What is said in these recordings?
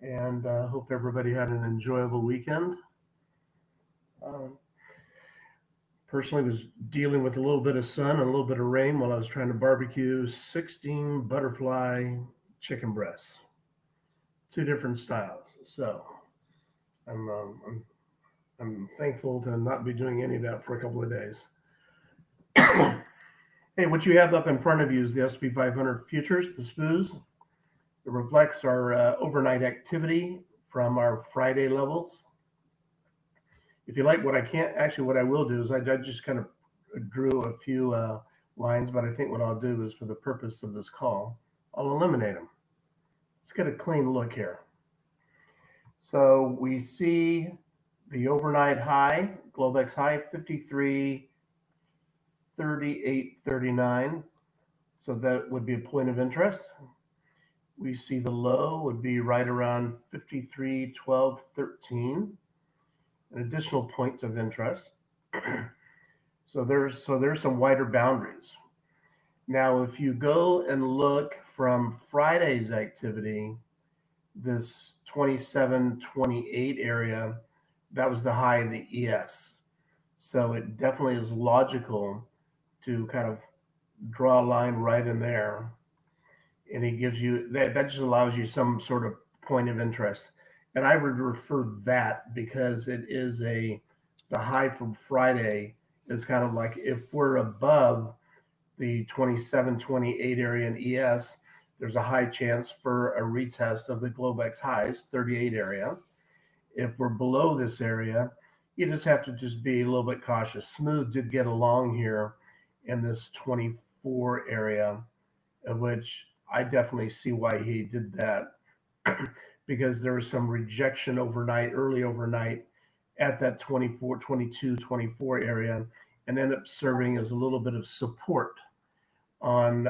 and hope everybody had an enjoyable weekend. Um, Personally, was dealing with a little bit of sun and a little bit of rain while I was trying to barbecue 16 butterfly chicken breasts, two different styles. So I'm um, I'm, I'm thankful to not be doing any of that for a couple of days. Hey, what you have up in front of you is the SP 500 futures, the SPOOs. It reflects our overnight activity from our Friday levels. If you like what I can't, actually, what I will do is I just kind of drew a few lines, but I think what I'll do is for the purpose of this call, I'll eliminate them. Let's get a clean look here. So we see the overnight high, Globex high, 53.38.39. So that would be a point of interest. We see the low would be right around 53.12.13. An additional point of interest. So there's some wider boundaries. Now, if you go and look from Friday's activity, this 2728 area, that was the high in the ES. So it definitely is logical to kind of draw a line right in there. And it gives you that just allows you some sort of point of interest. And I would refer that because it is the high from Friday is kind of like if we're above the 2728 area in ES, there's a high chance for a retest of the Globex highs, 38 area. If we're below this area, you just have to just be a little bit cautious. Smooth did get along here in this 24 area, of which I definitely see why he did that because there was some rejection overnight, early overnight at that 24, 22, 24 area and ended up serving as a little bit of support on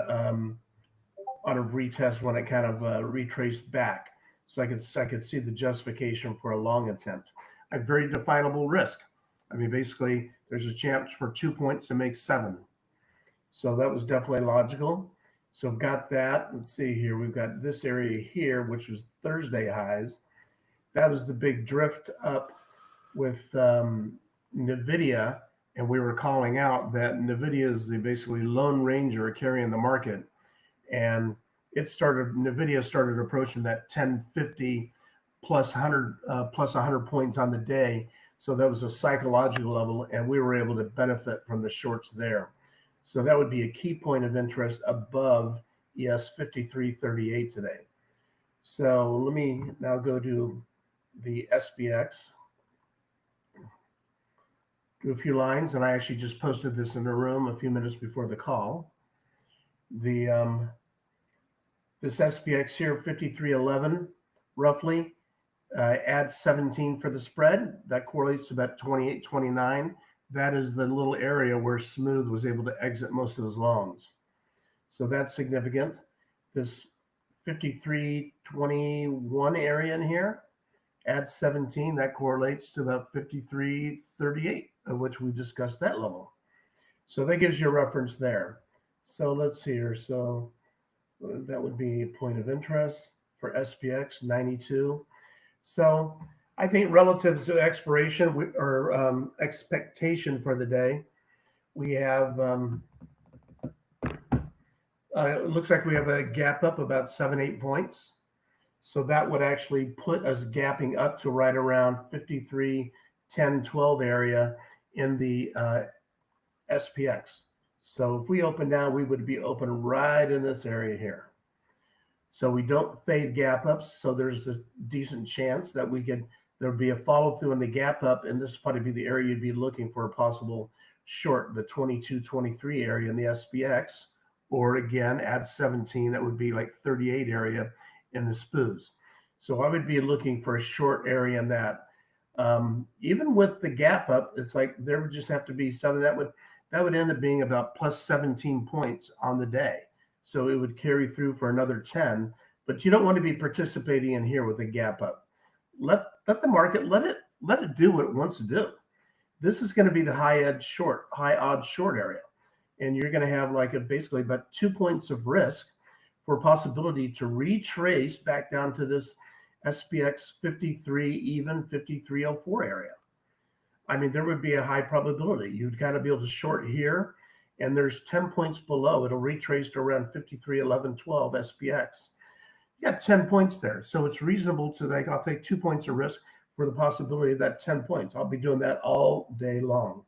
on a retest when it kind of retraced back. So I could see the justification for a long attempt. A very definable risk. I mean, basically, there's a chance for 2 points to make seven. So that was definitely logical. So I've got that. Let's see here. We've got this area here, which was Thursday highs. That was the big drift up with NVIDIA. And we were calling out that NVIDIA is the basically lone ranger carrying the market. And NVIDIA started approaching that 1050 plus 100 plus 100 points on the day. So that was a psychological level, and we were able to benefit from the shorts there. So that would be a key point of interest above ES 5338 today. So let me now go to the SPX, do a few lines, and I actually just posted this in the room a few minutes before the call. The this SPX here, 5311, roughly, adds 17 for the spread. That correlates to about 28.29. That is the little area where Smooth was able to exit most of his longs. So that's significant. This 53.21 area in here adds 17. That correlates to about 53.38, of which we discussed that level. So that gives you a reference there. So let's see here. So that would be a point of interest for SPX 92. So I think relative to expiration or expectation for the day, we have it looks like we have a gap up about 7-8 points. So that would actually put us gapping up to right around 53, 10, 12 area in the SPX. So if we open now, we would be open right in this area here. So we don't fade gap ups. So there's a decent chance that there'd be a follow through in the gap up. And this would probably be the area you'd be looking for a possible short, the 22-23 area in the SPX, or again, add 17, that would be like 38 area in the SPOOs. So I would be looking for a short area in that. Even with the gap up, it's like there would just have to be something that would end up being about plus 17 points on the day. So it would carry through for another 10, but you don't want to be participating in here with a gap up. Let the market let it do what it wants to do. This is going to be the high odds short area, and you're going to have basically about 2 points of risk for possibility to retrace back down to this SPX 53, even 5304 area. I mean, there would be a high probability. You'd kind of be able to short here, and there's 10 points below. It'll retrace to around 53, 11, 12 SPX. You got 10 points there. So it's reasonable to think I'll take 2 points of risk for the possibility of that 10 points. I'll be doing that all day long.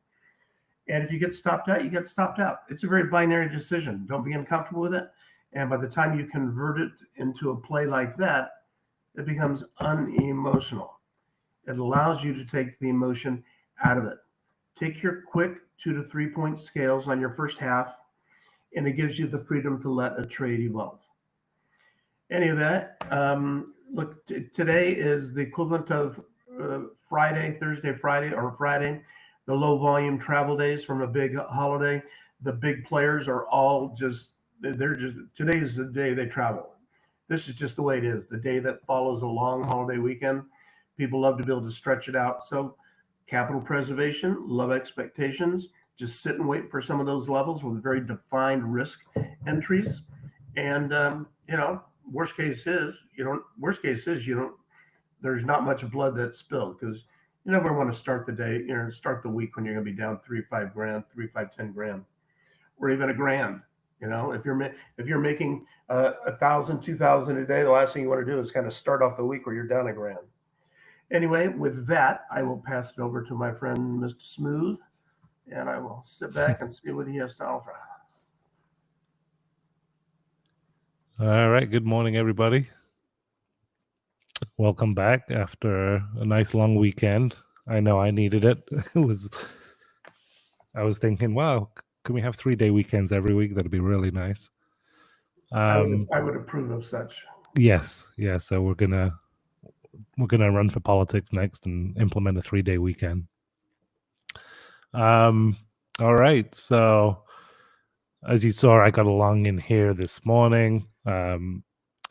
And if you get stopped out, you get stopped out. It's a very binary decision. Don't be uncomfortable with it. And by the time you convert it into a play like that, it becomes unemotional. It allows you to take the emotion out of it. Take your quick 2 to 3 point scales on your first half, and it gives you the freedom to let a trade evolve. Any of that. Look, today is the equivalent of Friday, Thursday, Friday, or Friday, the low volume travel days from a big holiday. The big players are all just, they're just, today is the day they travel. This is just the way it is. The day that follows a long holiday weekend, people love to be able to stretch it out. So, capital preservation, low expectations, just sit and wait for some of those levels with very defined risk entries. And, worst case is you don't, there's not much blood that's spilled because you never want to start the day, start the week when you're going to be down 3 5 grand, 3 5 10 grand, or even a grand. If you're making 1,000, 2,000 a day, the last thing you want to do is kind of start off the week where you're down a grand. Anyway, with that, I will pass it over to my friend Mr. Smooth, and I will sit back and see what he has to offer. All right. Good morning, everybody. Welcome back after a nice long weekend. I know I needed it. I was thinking, wow, can we have 3-day weekends every week? That'd be really nice. I would approve of such. Yes. So we're gonna run for politics next and implement a 3-day weekend. All right. So as you saw, I got along in here this morning.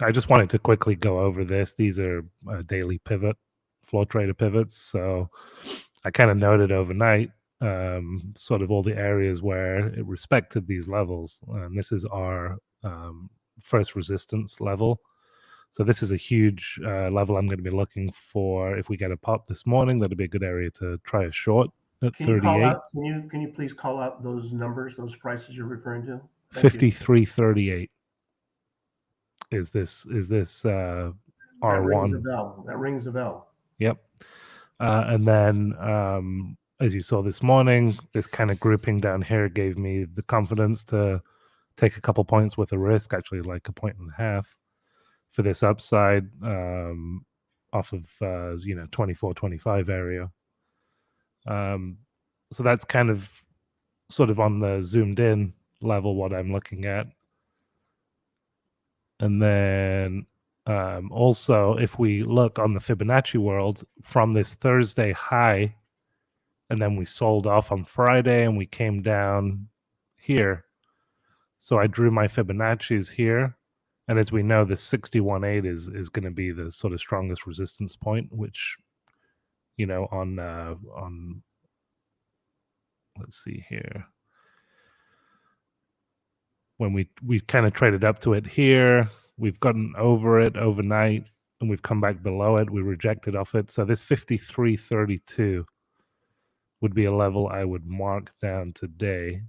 I just wanted to quickly go over this. These are daily pivot, floor trader pivots. So I kind of noted overnight sort of all the areas where it respected these levels. And this is our first resistance level. So this is a huge level I'm going to be looking for. If we get a pop this morning, that'll be a good area to try a short at Can you 38. call out? Can you please call out those numbers, those prices you're referring to? 53.38 is this That rings a R1. bell. That rings a bell. Yep. And then as you saw this morning, this kind of grouping down here gave me the confidence to take a couple points worth of risk, actually like 1.5 for this upside off of 24-25 area. So that's kind of sort of on the zoomed in level what I'm looking at. And then also, if we look on the Fibonacci world from this Thursday high, and then we sold off on Friday and we came down here. So I drew my Fibonacci's here. And as we know, this 61.8 is going to be the sort of strongest resistance point, which, on let's see here. When we kind of traded up to it here, we've gotten over it overnight and we've come back below it. We rejected off it. So this 53.32 would be a level I would mark down today.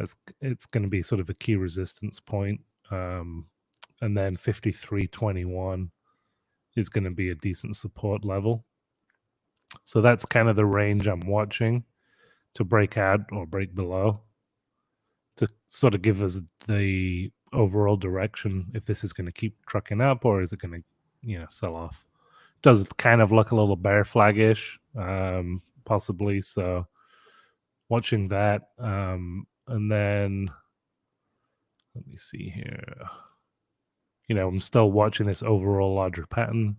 It's going to be sort of a key resistance point. And then 53.21 is going to be a decent support level. So that's kind of the range I'm watching to break out or break below to sort of give us the overall direction if this is going to keep trucking up or is it going to, sell off. Does kind of look a little bear flaggish, possibly. So watching that. And then let me see here. I'm still watching this overall larger pattern.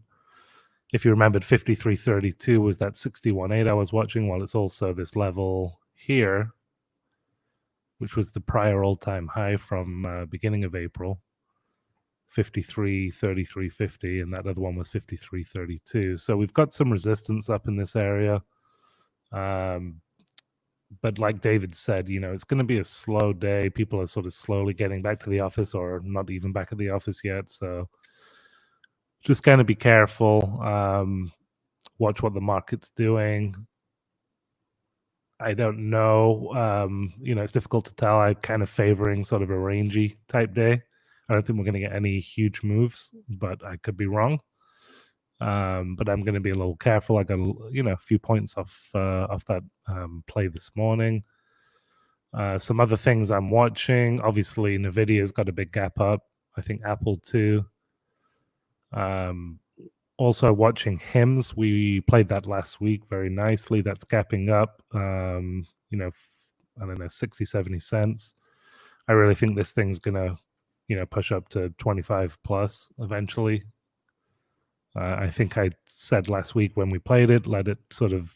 If you remembered, 53.32 was that 61.8 I was watching. Well, it's also this level here, which was the prior all-time high from beginning of April, 53.33.50, and that other one was 53.32. So we've got some resistance up in this area. But like David said, it's going to be a slow day. People are sort of slowly getting back to the office or not even back at the office yet. So just kind of be careful. Watch what the market's doing. I don't know. It's difficult to tell. I'm kind of favoring sort of a rangy type day. I don't think we're going to get any huge moves, but I could be wrong. But I'm going to be a little careful. I got a few points off that play this morning. Some other things I'm watching. Obviously, Nvidia's got a big gap up. I think Apple too. Also watching hymns. We played that last week very nicely. That's gapping up. I don't know, 60, 70 cents. I really think this thing's gonna, push up to 25 plus eventually. I think I said last week when we played it, let it sort of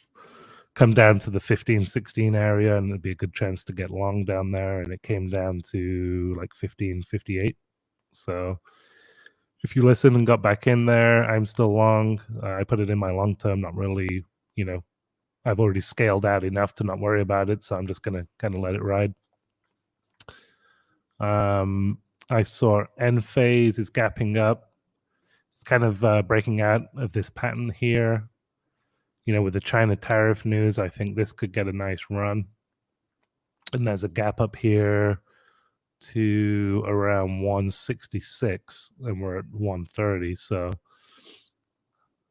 come down to the 15, 16 area, and it'd be a good chance to get long down there. And it came down to like 15.58. So if you listen and got back in there, I'm still long. I put it in my long term, not really, I've already scaled out enough to not worry about it. So I'm just going to kind of let it ride. I saw N phase is gapping up. It's kind of breaking out of this pattern here. With the China tariff news, I think this could get a nice run. And there's a gap up here to around 166, and we're at 130. So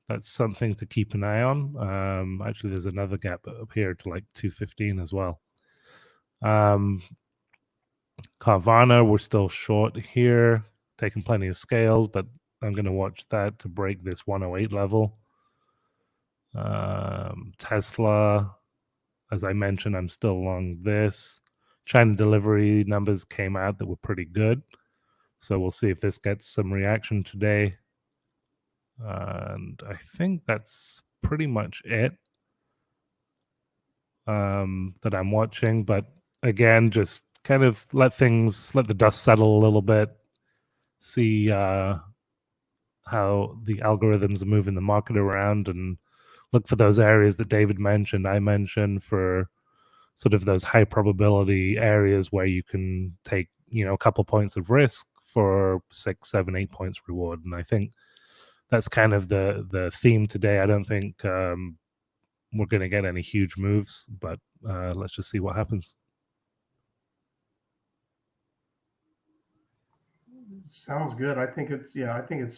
that's something to keep an eye on. Actually, there's another gap up here to like 215 as well. Carvana, we're still short here, taking plenty of scales, but I'm going to watch that to break this 108 level. Tesla, as I mentioned, I'm still long this. China delivery numbers came out that were pretty good. So we'll see if this gets some reaction today. And I think that's pretty much it that I'm watching. But again, just kind of let the dust settle a little bit, see how the algorithms are moving the market around, and look for those areas that David mentioned, I mentioned, for sort of those high probability areas where you can take, a couple points of risk for 6, 7, 8 points reward. And I think that's kind of the theme today. I don't think we're going to get any huge moves, but let's just see what happens. Sounds good. I think it's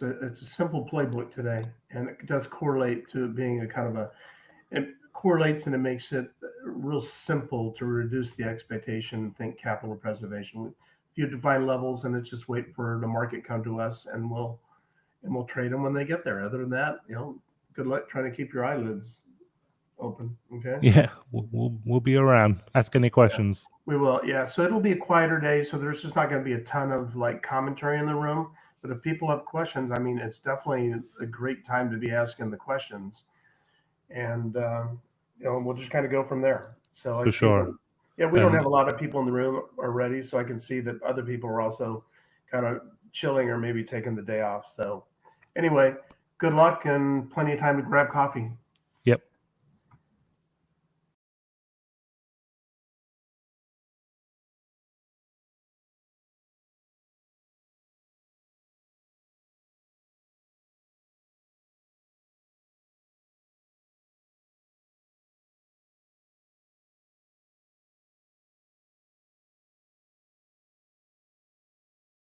a simple playbook today, and it does correlate to being a kind of it correlates and it makes it real simple to reduce the expectation and think capital preservation. If you define levels, and it's just wait for the market come to us, and we'll trade them when they get there. Other than that, good luck trying to keep your eyelids open. Okay. Yeah, we'll be around. Ask any questions. We will. Yeah. So it'll be a quieter day. So there's just not going to be a ton of like commentary in the room. But if people have questions, I mean, it's definitely a great time to be asking the questions, and we'll just kind of go from there. So I For see sure. that. Yeah, we don't have a lot of people in the room already, so I can see that other people are also kind of chilling or maybe taking the day off. So anyway, good luck and plenty of time to grab coffee.